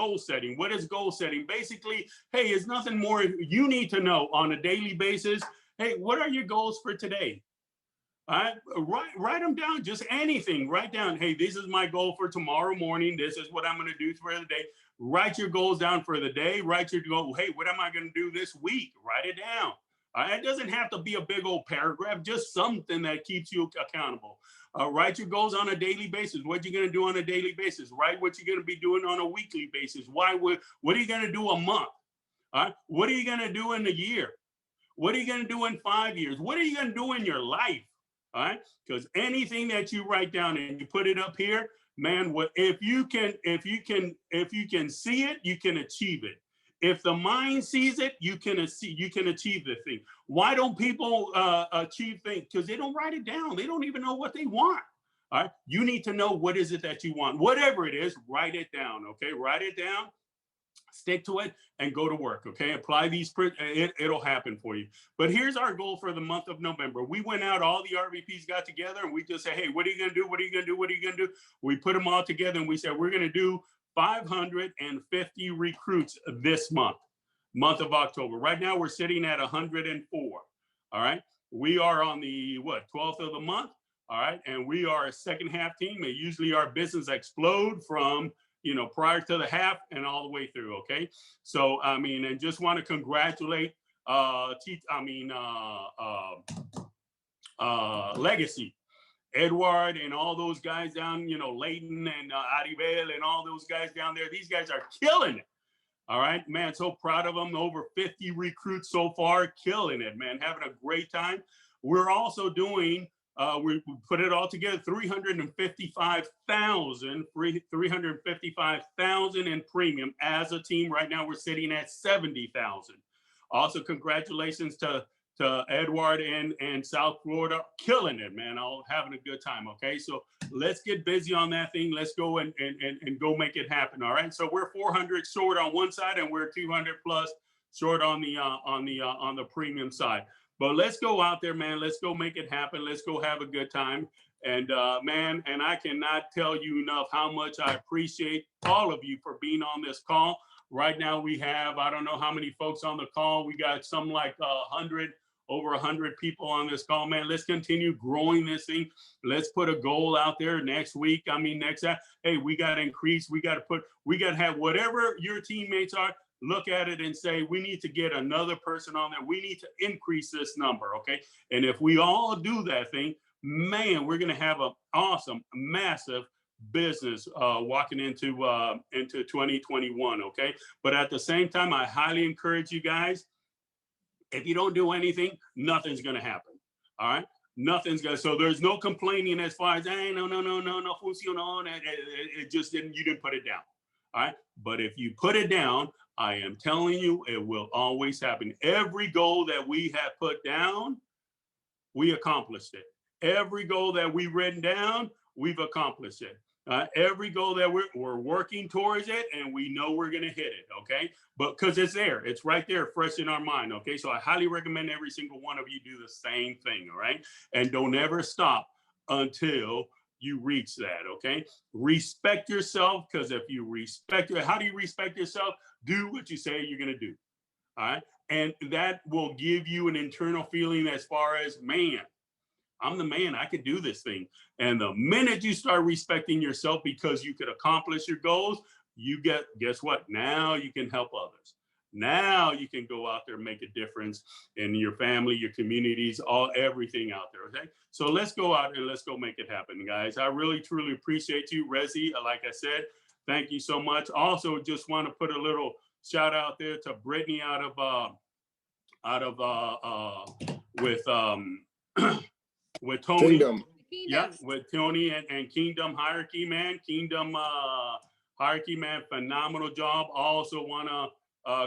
S1: What is goal setting? Basically, hey, it's nothing more you need to know on a daily basis. Hey, what are your goals for today? All right, write them down, just anything. Write down, hey, this is my goal for tomorrow morning. This is what I'm going to do for the day. Write your goals down for the day. Write your goal, hey, what am I going to do this week? Write it down. All right, it doesn't have to be a big old paragraph, just something that keeps you accountable. Write your goals on a daily basis. What you're going to do on a daily basis. Write what you're going to be doing on a weekly basis. What are you going to do a month? All right, what are you going to do in a year? What are you going to do in 5 years? What are you going to do in your life? All right, because anything that you write down and you put it up here, man, what if you can see it, you can achieve it. If the mind sees it, you can achieve the thing. Why don't people achieve things? Because they don't write it down. They don't even know what they want. All right. You need to know what is it that you want. Whatever it is, write it down. Okay. Write it down, stick to it, and go to work. Okay. Apply these, it'll happen for you. But here's our goal for the month of November. We went out, all the RVPs got together, and we just said, hey, what are you going to do? What are you going to do? What are you going to do? We put them all together and we said, we're going to do 550 recruits this month of October. Right now, we're sitting at 104. All right. We are on the 12th of the month. All right. And we are a second half team. And usually our business explode from, prior to the half and all the way through. Okay. So, I mean, and just want to congratulate Legacy, Edward, and all those guys down, Leighton and Aribel and all those guys down there. These guys are killing it. All right, man. So proud of them. Over 50 recruits so far, killing it, man. Having a great time. We're also doing, we put it all together, 355,000 in premium as a team. Right now, we're sitting at 70,000. Also, congratulations to Edward and South Florida, killing it, man. All having a good time. Okay, so let's get busy on that thing. Let's go and go make it happen. All right. So we're 400 short on one side, and we're 200 plus short on the premium side. But let's go out there, man. Let's go make it happen. Let's go have a good time. And man, and I cannot tell you enough how much I appreciate all of you for being on this call. Right now, we have, I don't know how many folks on the call. We got some like 100. Over 100 people on this call, man. Let's continue growing this thing. Let's put a goal out there next week. I mean, hey, we got to increase. We got to have whatever your teammates are, look at it and say, we need to get another person on there. We need to increase this number, okay? And if we all do that thing, man, we're going to have an awesome, massive business walking into 2021, okay? But at the same time, I highly encourage you guys, if you don't do anything, nothing's going to happen. All right. Nothing's going to. So there's no complaining as far as, hey, no, funcionó. It just didn't, you didn't put it down. All right. But if you put it down, I am telling you, it will always happen. Every goal that we have put down, we accomplished it. Every goal that we've written down, we've accomplished it. Every goal that we're working towards it, and we know we're going to hit it, okay? But because it's there, it's right there, fresh in our mind, okay? So I highly recommend every single one of you do the same thing, all right? And don't ever stop until you reach that, okay? Respect yourself, because if you respect, how do you respect yourself? Do what you say you're going to do, all right? And that will give you an internal feeling as far as, man, I'm the man, I could do this thing. And the minute you start respecting yourself because you could accomplish your goals, you guess what? Now you can help others. Now you can go out there and make a difference in your family, your communities, everything out there, okay? So let's go out and let's go make it happen, guys. I really, truly appreciate you, Resi. Like I said, thank you so much. Also, just want to put a little shout out there to Brittany with Tony.
S4: Kingdom.
S1: Yeah, with Tony and Kingdom Hierarchy, man. Kingdom Hierarchy, man, phenomenal job. Also want to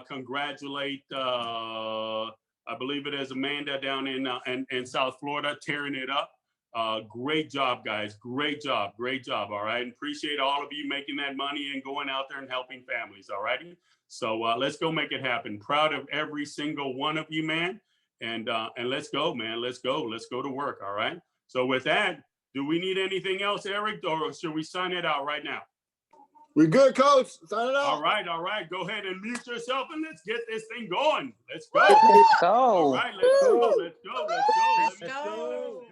S1: congratulate, I believe it is Amanda down in South Florida, tearing it up. Great job, guys. Great job. All right. And appreciate all of you making that money and going out there and helping families. All righty. So let's go make it happen. Proud of every single one of you, man. And let's go, man. Let's go to work. All right. So with that, do we need anything else, Eric, or should we sign it out right now?
S4: We good, Coach. Sign it out.
S1: All right. Go ahead and mute yourself and let's get this thing going. Let's go.
S7: Let's go.
S1: All right. Let's go.
S6: Let's go.